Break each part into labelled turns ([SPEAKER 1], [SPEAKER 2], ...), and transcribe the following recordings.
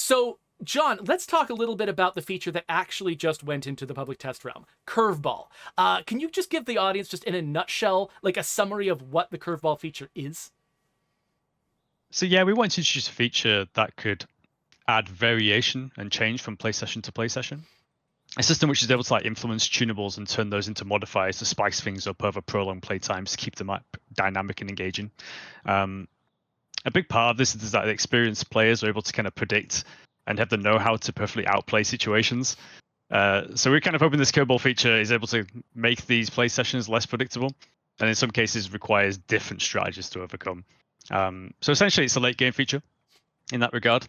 [SPEAKER 1] So, John, let's talk a little bit about the feature that actually just went into the public test realm, Curveball. Can you just give the audience, just in a nutshell, like a summary of what the Curveball feature is?
[SPEAKER 2] So yeah, we wanted to introduce a feature that could add variation and change from play session to play session. A system which is able to like influence tunables and turn those into modifiers to spice things up over prolonged play times to keep the map dynamic and engaging. Um, a big part of this is that the experienced players are able to kind of predict and have the know-how to perfectly outplay situations. So we're kind of hoping this Curveball feature is able to make these play sessions less predictable, and in some cases requires different strategies to overcome. So essentially, it's a late game feature in that regard.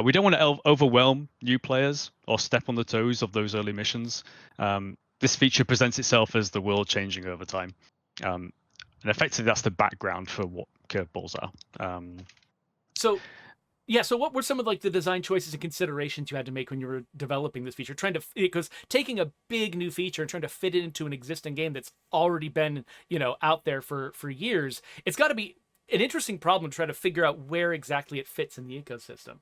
[SPEAKER 2] We don't want to overwhelm new players or step on the toes of those early missions. This feature presents itself as the world changing over time. And effectively, that's the background for what curveballs are.
[SPEAKER 1] So, yeah, so what were some of like the design choices and considerations you had to make when you were developing this feature? Trying to, because taking a big new feature and trying to fit it into an existing game that's already been, out there for years, it's got to be an interesting problem to try to figure out where exactly it fits in the ecosystem.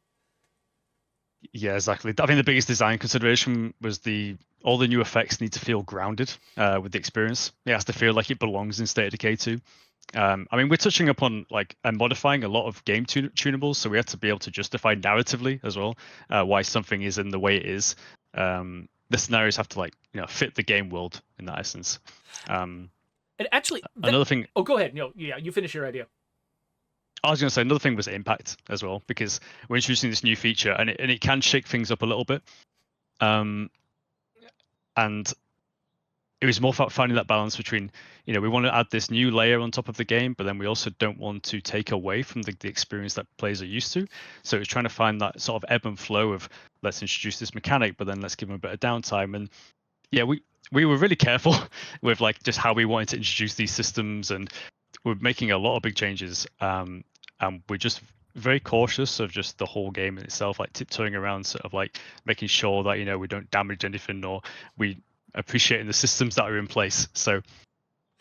[SPEAKER 2] Yeah, exactly. I think the biggest design consideration was all the new effects need to feel grounded with the experience. It has to feel like it belongs in State of Decay 2. I mean, we're touching upon like and modifying a lot of game tunables, so we have to be able to justify narratively as well why something is in the way it is. The scenarios have to like fit the game world in that essence.
[SPEAKER 1] And actually,
[SPEAKER 2] another thing.
[SPEAKER 1] Oh, go ahead. No, yeah, you finish your idea.
[SPEAKER 2] I was going to say another thing was impact as well, because we're introducing this new feature and it can shake things up a little bit. And it was more about finding that balance between, we want to add this new layer on top of the game, but then we also don't want to take away from the experience that players are used to. So it's trying to find that sort of ebb and flow of let's introduce this mechanic, but then let's give them a bit of downtime. And yeah, we were really careful with like just how we wanted to introduce these systems, and we're making a lot of big changes. And we're just very cautious of just the whole game in itself, like tiptoeing around, sort of like making sure that we don't damage anything, or we appreciating the systems that are in place. So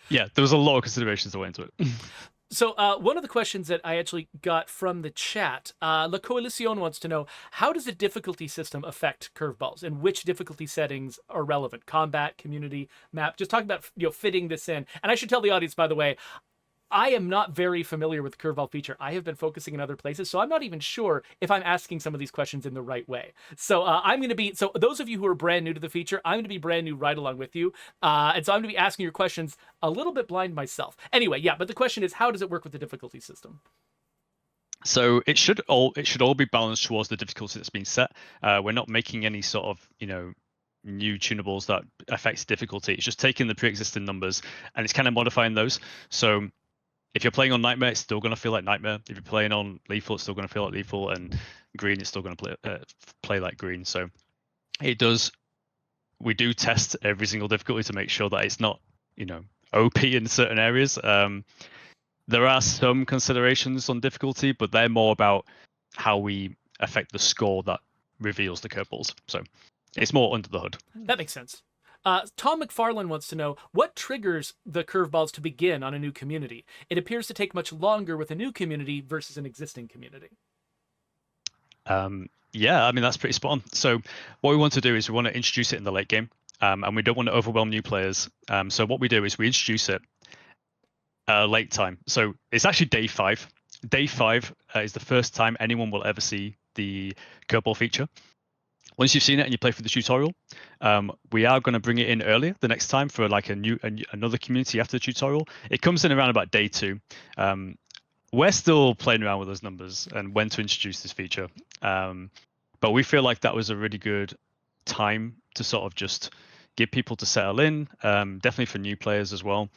[SPEAKER 2] yeah, there was a lot of considerations that went into it.
[SPEAKER 1] So one of the questions that I actually got from the chat, La Coalición wants to know, how does the difficulty system affect curveballs, and which difficulty settings are relevant? Combat, community, map? Just talk about fitting this in. And I should tell the audience, by the way, I am not very familiar with the Curveball feature. I have been focusing in other places, so I'm not even sure if I'm asking some of these questions in the right way. So so those of you who are brand new to the feature, I'm going to be brand new right along with you. And so I'm going to be asking your questions a little bit blind myself. Anyway, yeah, but the question is, how does it work with the difficulty system?
[SPEAKER 2] So it should all be balanced towards the difficulty that's been set. We're not making any sort of, new tunables that affects difficulty. It's just taking the pre-existing numbers and it's kind of modifying those. So if you're playing on Nightmare, it's still going to feel like Nightmare. If you're playing on Lethal, it's still going to feel like Lethal, and Green, it's still going to play like Green. So we do test every single difficulty to make sure that it's not, OP in certain areas. There are some considerations on difficulty, but they're more about how we affect the score that reveals the curveballs. So it's more under the hood.
[SPEAKER 1] That makes sense. Tom McFarlane wants to know, what triggers the curveballs to begin on a new community? It appears to take much longer with a new community versus an existing community.
[SPEAKER 2] Yeah, I mean, that's pretty spot on. So what we want to do is we want to introduce it in the late game, and we don't want to overwhelm new players. So what we do is we introduce it late time. So it's actually day 5. Day 5 is the first time anyone will ever see the Curveball feature. Once you've seen it and you play through the tutorial, we are going to bring it in earlier the next time for like another community after the tutorial. It comes in around about day 2. We're still playing around with those numbers and when to introduce this feature. But we feel like that was a really good time to sort of just get people to settle in, definitely for new players as well.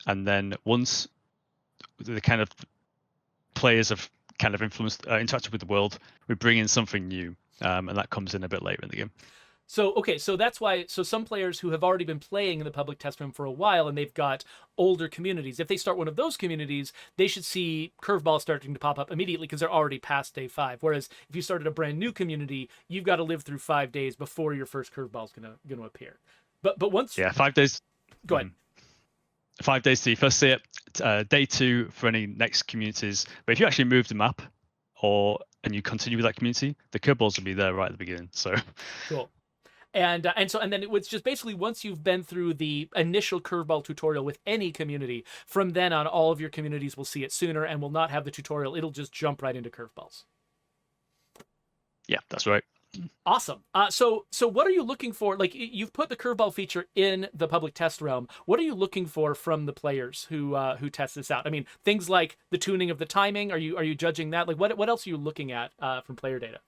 [SPEAKER 2] And then once the kind of players have kind of interacted with the world, we bring in something new. And that comes in a bit later in the game.
[SPEAKER 1] So, okay, so that's why, so some players who have already been playing in the public test room for a while and they've got older communities, if they start one of those communities, they should see Curveball starting to pop up immediately because they're already past day 5. Whereas if you started a brand new community, you've got to live through 5 days before your first Curveball is gonna appear. But once...
[SPEAKER 2] Yeah, 5 days.
[SPEAKER 1] Go ahead.
[SPEAKER 2] 5 days to you first see it. Day 2 for any next communities. But if you actually move the map or and you continue with that community, the curveballs will be there right at the beginning. So
[SPEAKER 1] Cool. And then it was just basically once you've been through the initial curveball tutorial with any community, from then on, all of your communities will see it sooner and will not have the tutorial. It'll just jump right into curveballs.
[SPEAKER 2] yeah, that's right.
[SPEAKER 1] Awesome. So what are you looking for? Like you've put the curveball feature in the public test realm. What are you looking for from the players who test this out? I mean, things like the tuning of the timing. Are you judging that? Like what else are you looking at from player data?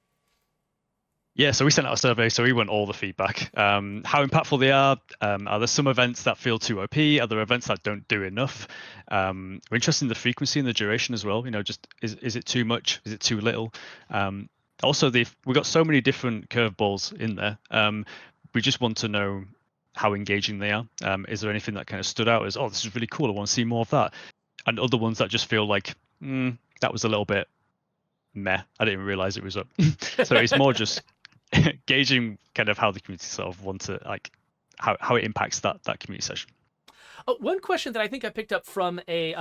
[SPEAKER 2] Yeah, so we sent out a survey, so we want all the feedback. How impactful they are there some events that feel too OP? Are there events that don't do enough? We're interested in the frequency and the duration as well. Just is it too much? Is it too little? Also, we've got so many different curveballs in there. We just want to know how engaging they are. Is there anything that kind of stood out as, oh, this is really cool, I want to see more of that? And other ones that just feel like, that was a little bit meh. I didn't realize it was up. So it's more just gauging kind of how the community sort of want to, like, how it impacts that community session.
[SPEAKER 1] One question that I think I picked up from a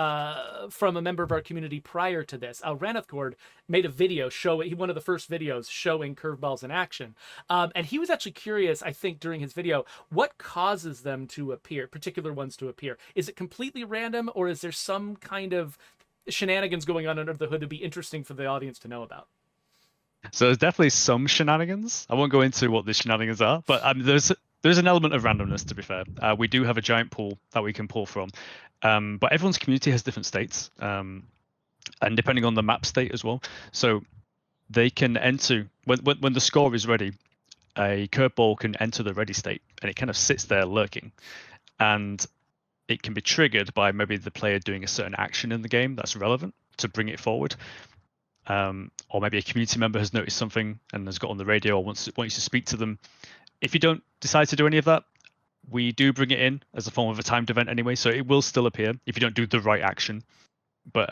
[SPEAKER 1] member of our community prior to this, Ranithcord made a video one of the first videos showing curveballs in action, and he was actually curious. I think during his video, what causes them to appear, particular ones to appear. Is it completely random, or is there some kind of shenanigans going on under the hood that'd be interesting for the audience to know about?
[SPEAKER 2] So there's definitely some shenanigans. I won't go into what the shenanigans are, but there's an element of randomness. To be fair, we do have a giant pool that we can pull from, but everyone's community has different states, and depending on the map state as well. So they can enter when the score is ready. A curveball can enter the ready state, and it kind of sits there lurking, and it can be triggered by maybe the player doing a certain action in the game that's relevant to bring it forward. Or maybe a community member has noticed something and has got on the radio or wants you to speak to them. If you don't decide to do any of that, we do bring it in as a form of a timed event anyway, so it will still appear if you don't do the right action. But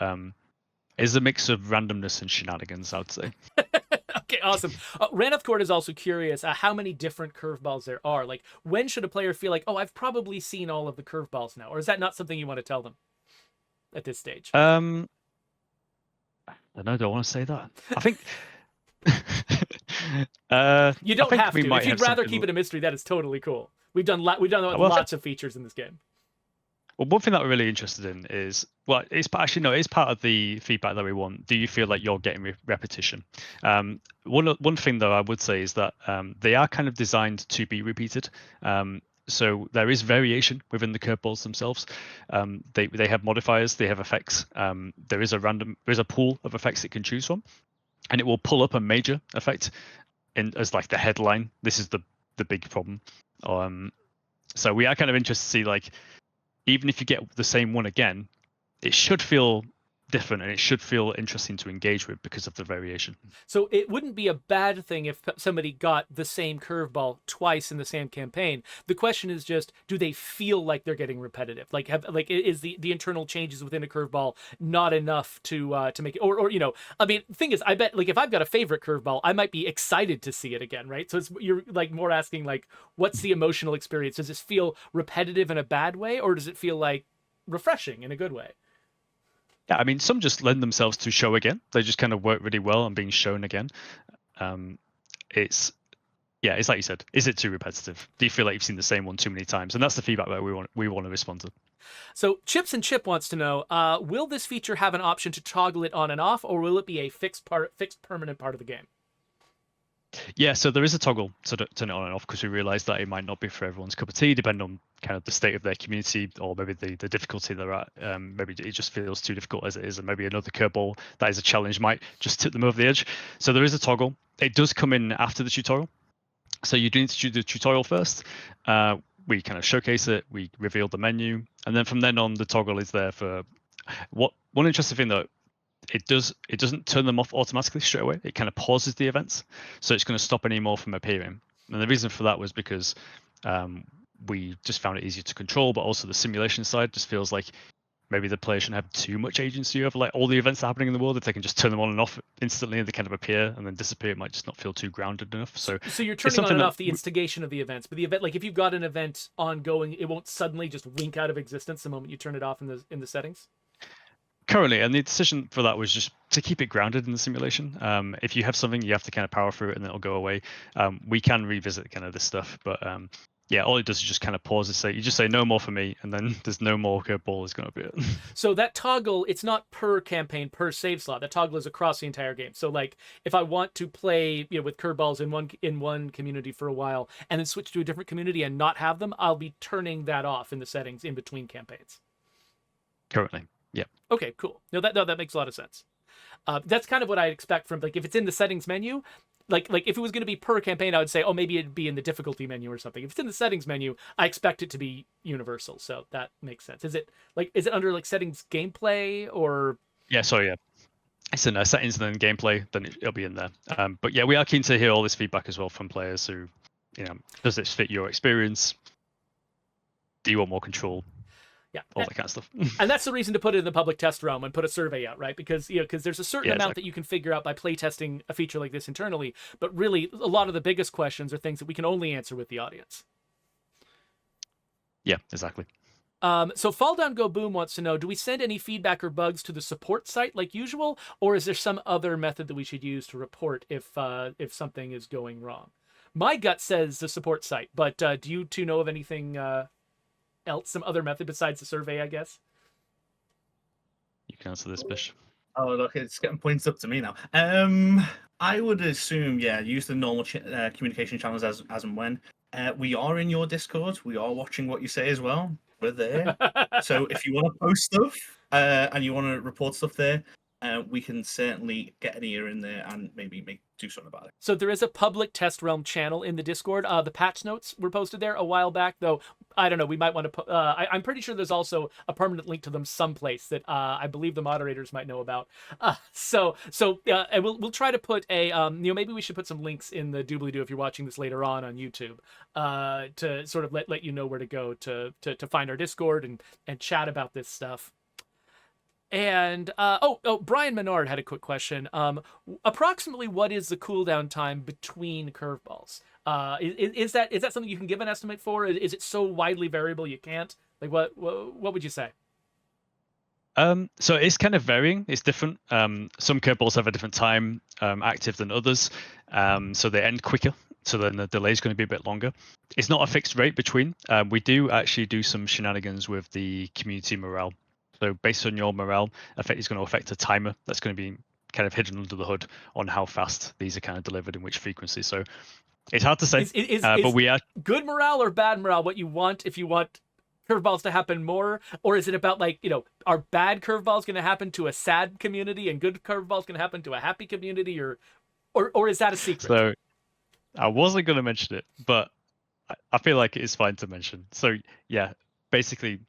[SPEAKER 2] it's a mix of randomness and shenanigans, I would say.
[SPEAKER 1] Okay, awesome. Ranithcord is also curious how many different curveballs there are. Like, when should a player feel like, oh, I've probably seen all of the curveballs now? Or is that not something you want to tell them at this stage?
[SPEAKER 2] I don't know. Do I want to say that? I think
[SPEAKER 1] you don't have to. If you'd rather keep
[SPEAKER 2] something...
[SPEAKER 1] it a mystery, that is totally cool. We've done lots of features in this game.
[SPEAKER 2] Well, one thing that we're really interested in is, well, it's part of the feedback that we want. Do you feel like you're getting repetition? One thing though I would say is that they are kind of designed to be repeated. So there is variation within the curveballs themselves. They have modifiers, they have effects. There is a pool of effects it can choose from, and it will pull up a major effect as like the headline. This is the big problem. So we are kind of interested to see, like, even if you get the same one again, it should feel different and it should feel interesting to engage with because of the variation.
[SPEAKER 1] So it wouldn't be a bad thing if somebody got the same curveball twice in the same campaign. The question is just, do they feel like they're getting repetitive? Like, is the internal changes within a curveball not enough to make it, or I mean, the thing is, I bet, like, if I've got a favorite curveball, I might be excited to see it again, right? So you're like more asking, like, what's the emotional experience? Does this feel repetitive in a bad way, or does it feel like refreshing in a good way?
[SPEAKER 2] Yeah, I mean, some just lend themselves to show again. They just kind of work really well on being shown again. It's like you said. Is it too repetitive? Do you feel like you've seen the same one too many times? And that's the feedback that we want to respond to.
[SPEAKER 1] So Chips and Chip wants to know: will this feature have an option to toggle it on and off, or will it be a fixed permanent part of the game?
[SPEAKER 2] Yeah, so there is a toggle to turn it on and off because we realize that it might not be for everyone's cup of tea, depending on kind of the state of their community or maybe the difficulty they're at. Maybe it just feels too difficult as it is, and maybe another curveball that is a challenge might just tip them over the edge. So there is a toggle. It does come in after the tutorial. So you do need to do the tutorial first. We kind of showcase it, we reveal the menu, and then from then on, the toggle is there for one interesting thing though. It doesn't turn them off automatically straight away. It kind of pauses the events, so it's going to stop any more from appearing. And the reason for that was because we just found it easier to control, but also the simulation side just feels like maybe the player shouldn't have too much agency over, like, all the events happening in the world. If they can just turn them on and off instantly and they kind of appear and then disappear, it might just not feel too grounded enough. So
[SPEAKER 1] you're turning on and off the instigation of the events, but the event, like if you've got an event ongoing, it won't suddenly just wink out of existence the moment you turn it off in the settings.
[SPEAKER 2] Currently, and the decision for that was just to keep it grounded in the simulation. If you have something, you have to kind of power through it, and then it'll go away. We can revisit kind of this stuff, but yeah, all it does is just kind of pause and say, you just say no more for me, and then there's no more Curveball is going to be it.
[SPEAKER 1] So that toggle, it's not per campaign, per save slot. That toggle is across the entire game. So like if I want to play, with Curveballs in one community for a while and then switch to a different community and not have them, I'll be turning that off in the settings in between campaigns.
[SPEAKER 2] Currently, yeah.
[SPEAKER 1] Okay, cool. No, that makes a lot of sense. That's kind of what I expect from, like, if it's in the settings menu, like if it was going to be per campaign, I would say, oh, maybe it'd be in the difficulty menu or something. If it's in the settings menu, I expect it to be universal. So that makes sense. Is it under like settings gameplay or?
[SPEAKER 2] Yeah, sorry, yeah. It's in settings and then gameplay, then it'll be in there. But yeah, we are keen to hear all this feedback as well from players who, does this fit your experience? Do you want more control?
[SPEAKER 1] Yeah,
[SPEAKER 2] all that kind of stuff.
[SPEAKER 1] And that's the reason to put it in the public test realm and put a survey out, right? Because there's a certain amount
[SPEAKER 2] exactly.
[SPEAKER 1] that you can figure out by playtesting a feature like this internally, but really a lot of the biggest questions are things that we can only answer with the audience.
[SPEAKER 2] Yeah, exactly.
[SPEAKER 1] So Fall Down Go Boom wants to know, do we send any feedback or bugs to the support site like usual, or is there some other method that we should use to report if something is going wrong? My gut says the support site, but do you two know of anything else, some other method besides the survey, I guess?
[SPEAKER 2] You can answer this, Bish.
[SPEAKER 3] Oh, look, it's getting points up to me now. I would assume, use the normal communication channels as and when. We are in your Discord. We are watching what you say as well. We're there. So if you want to post stuff and you want to report stuff there, we can certainly get an ear in there and maybe do something about it.
[SPEAKER 1] So there is a public test realm channel in the Discord. The patch notes were posted there a while back, though. I don't know. We might want to. I'm pretty sure there's also a permanent link to them someplace that I believe the moderators might know about. And we'll try to put a maybe we should put some links in the doobly doo if you're watching this later on YouTube to sort of let you know where to go to find our Discord and chat about this stuff. And Brian Menard had a quick question. Approximately, what is the cooldown time between curveballs? Is that something you can give an estimate for? Is it so widely variable you can't? Like, what would you say?
[SPEAKER 2] So it's kind of varying. It's different. Some curveballs have a different time active than others, so they end quicker. So then the delay is going to be a bit longer. It's not a fixed rate between. We do actually do some shenanigans with the community morale. So based on your morale, is going to affect a timer that's going to be kind of hidden under the hood on how fast these are kind of delivered in which frequency. So it's hard to say. But we are
[SPEAKER 1] good morale or bad morale what you want if you want curveballs to happen more, or is it about like, are bad curveballs going to happen to a sad community and good curveballs going to happen to a happy community, or is that a secret?
[SPEAKER 2] So I wasn't going to mention it, but I feel like it is fine to mention. So yeah, basically,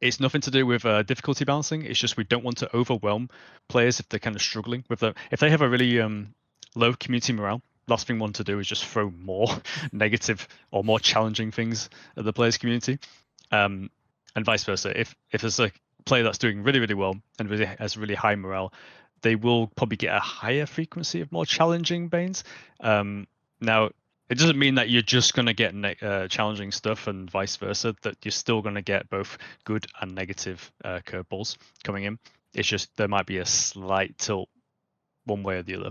[SPEAKER 2] it's nothing to do with difficulty balancing. It's just we don't want to overwhelm players if they're kind of struggling with them. If they have a really low community morale, last thing we want to do is just throw more negative or more challenging things at the players' community, and vice versa. If there's a player that's doing really, really well and really has really high morale, they will probably get a higher frequency of more challenging banes. Now, it doesn't mean that you're just going to get challenging stuff and vice versa, that you're still going to get both good and negative curveballs coming in. It's just there might be a slight tilt one way or the other.